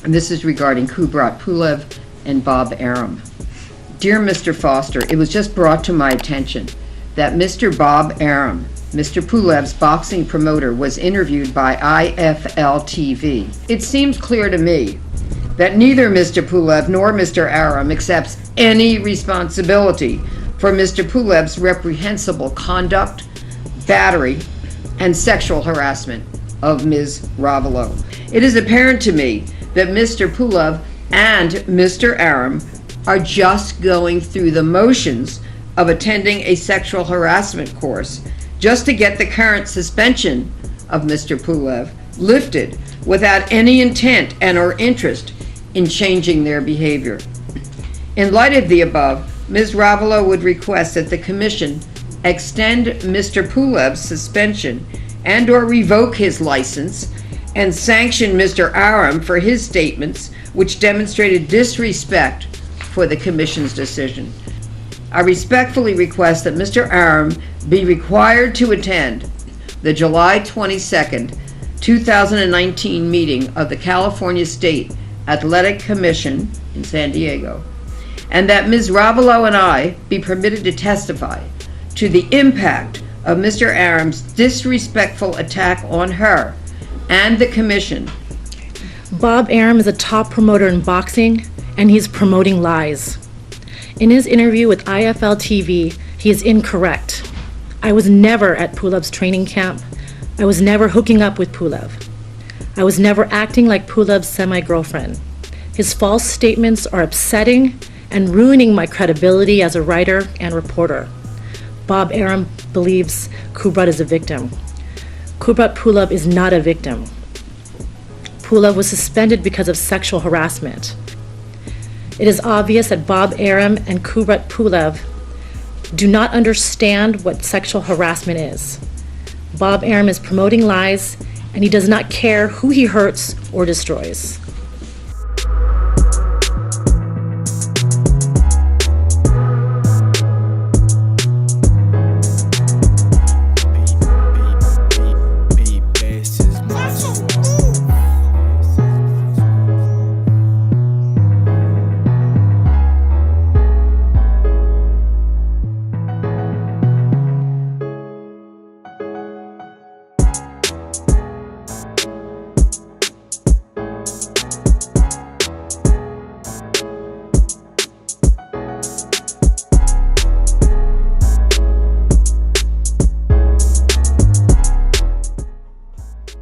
And this is regarding Kubrat Pulev and Bob Arum. Dear Mr. Foster, it was just brought to my attention that Mr. Bob Arum, Mr. Pulev's boxing promoter, was interviewed by IFL TV. It seems clear to me that neither Mr. Pulev nor Mr. Arum accepts any responsibility for Mr. Pulev's reprehensible conduct, battery, and sexual harassment of Ms. Ravelo. It is apparent to me that Mr. Pulev and Mr. Arum are just going through the motions of attending a sexual harassment course just to get the current suspension of Mr. Pulev lifted without any intent and or interest in changing their behavior. In light of the above, Ms. Ravelo would request that the Commission extend Mr. Pulev's suspension and or revoke his license and sanction Mr. Arum for his statements which demonstrated disrespect for the Commission's decision. I respectfully request that Mr. Arum be required to attend the July 22nd, 2019 meeting of the California State Athletic Commission in San Diego, and that Ms. Ravelo and I be permitted to testify to the impact of Mr. Arum's disrespectful attack on her and the Commission. Bob Arum is a top promoter in boxing, and he's promoting lies. In his interview with IFL TV, he is incorrect. I was never at Pulev's training camp. I was never hooking up with Pulev. I was never acting like Pulev's semi-girlfriend. His false statements are upsetting and ruining my credibility as a writer and reporter. Bob Arum believes Kubrat is a victim. Kubrat Pulev is not a victim. Pulev was suspended because of sexual harassment. It is obvious that Bob Arum and Kubrat Pulev do not understand what sexual harassment is. Bob Arum is promoting lies, and he does not care who he hurts or destroys.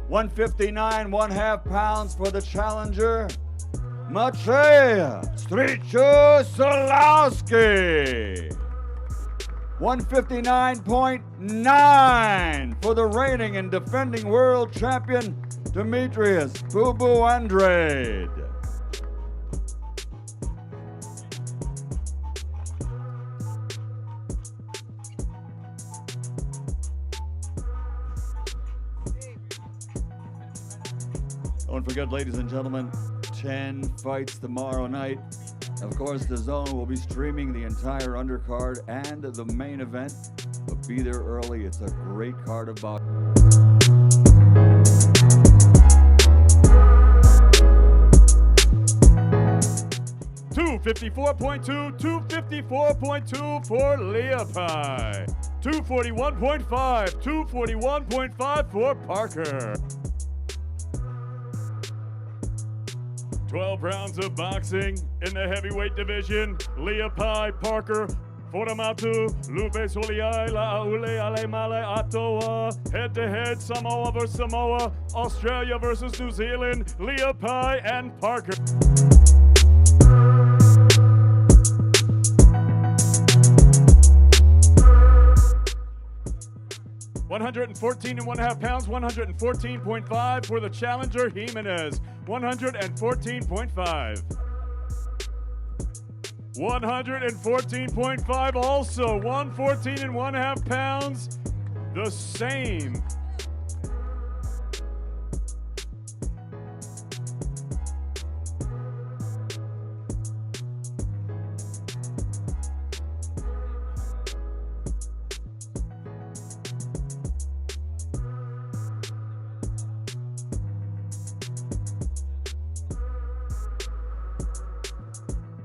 $159, 1/2 pounds for the challenger, Maciej Solowski. 159.9 for the reigning and defending world champion, Demetrius Boo Boo Andrade. Don't forget, ladies and gentlemen, 10 fights tomorrow night. Of course, the Zone will be streaming the entire undercard and the main event, but be there early. It's a great card of boxing. $254.2, $254.2 for Leopai. $241.5, $241.5 for Parker. 12 rounds of boxing in the heavyweight division. Leopai, Parker, Foramatu, Lupe Soliai, Laule, Alemale, Atoa. Head-to-head, Samoa versus Samoa, Australia versus New Zealand, Leopai and Parker. $114.5 pounds, 114.5 for the challenger, Jimenez. 114.5. 114.5 also, 114.5 pounds, the same.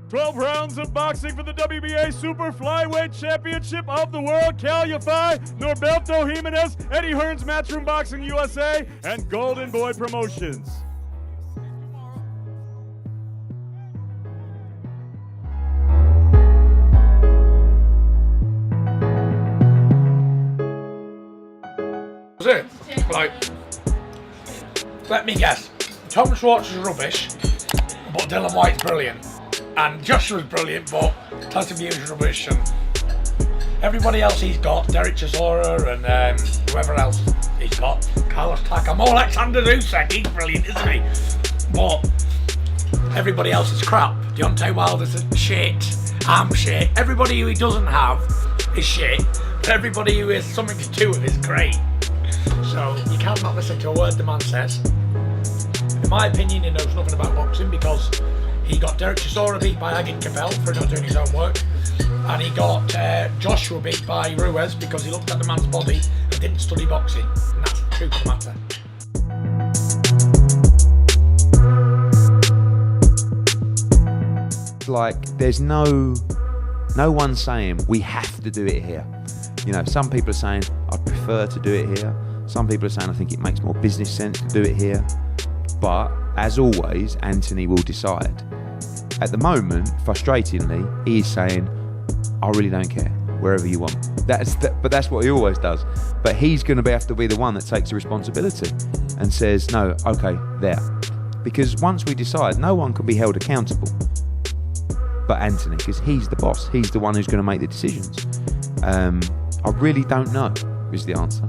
12 rounds of boxing for the WBA Super Flyweight Championship of the World. Cal Yafai, Norberto Jimenez, Eddie Hearn's Matchroom Boxing USA, and Golden Boy Promotions. That's it. Like, let me guess. Tom Schwartz is rubbish, but Dylan White's brilliant. And Joshua's brilliant, but Tyson is rubbish. And everybody else he's got, Derek Chisora and whoever else he's got, Carlos Takam, Alexander Usyk, he's brilliant, isn't he? But everybody else is crap. Deontay Wilder's shit. I'm shit. Everybody who he doesn't have is shit. But everybody who has something to do with is great. So you can't not listen to a word the man says. In my opinion, he knows nothing about boxing because he got Derek Chisora beat by Agit Capel for not doing his own work, and he got Joshua beat by Ruiz because he looked at the man's body and didn't study boxing. And that's the truth of the matter. Like, there's no one saying we have to do it here. You know, some people are saying I'd prefer to do it here. Some people are saying I think it makes more business sense to do it here. But as always, Anthony will decide. At the moment, frustratingly, he is saying, I really don't care, wherever you want. But that's what he always does. But he's going to have to be the one that takes the responsibility and says, no, okay, there. Because once we decide, no one can be held accountable but Anthony, because he's the boss. He's the one who's going to make the decisions. I really don't know, is the answer.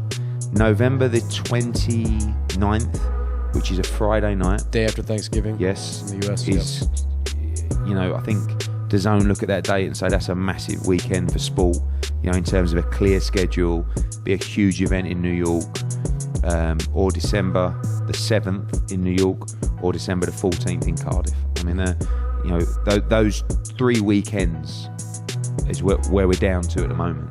November the 29th, which is a Friday night. Day after Thanksgiving. Yes. In the US. Is, you know, I think DAZN look at that date and say that's a massive weekend for sport, you know, in terms of a clear schedule, be a huge event in New York, or December the 7th in New York, or December the 14th in Cardiff. I mean, you know, those 3 weekends is where we're down to at the moment.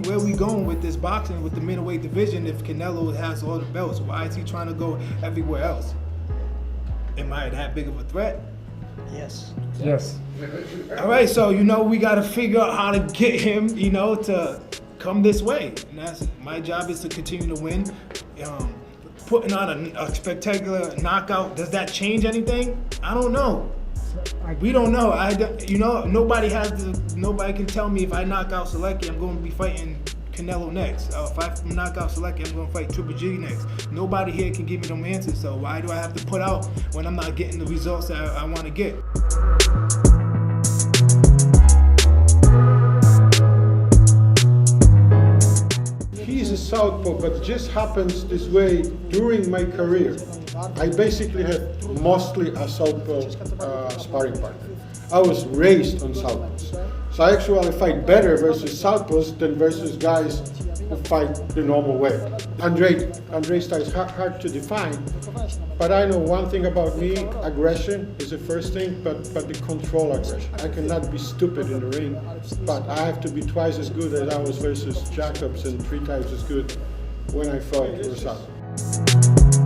Where we going with this boxing, with the middleweight division, if Canelo has all the belts? Why is he trying to go everywhere else? Am I that big of a threat? Yes. Yes. All right, so, you know, we got to figure out how to get him, you know, to come this way. And that's my job, is to continue to win. Putting on a spectacular knockout, does that change anything? I don't know. We don't know. You know, nobody can tell me if I knock out Selecki, I'm going to be fighting Canelo next. If I knock out Selecki, I'm going to fight Triple G next. Nobody here can give me them answers. So why do I have to put out when I'm not getting the results that I want to get? He's a southpaw, but it just happens this way during my career. I basically had mostly a southpaw sparring partner. I was raised on southpaws. So I actually fight better versus southpaws than versus guys who fight the normal way. Andre's style is hard to define, but I know one thing about me: aggression is the first thing, but the control aggression. I cannot be stupid in the ring, but I have to be twice as good as I was versus Jacobs and 3 times as good when I fought for southpaw.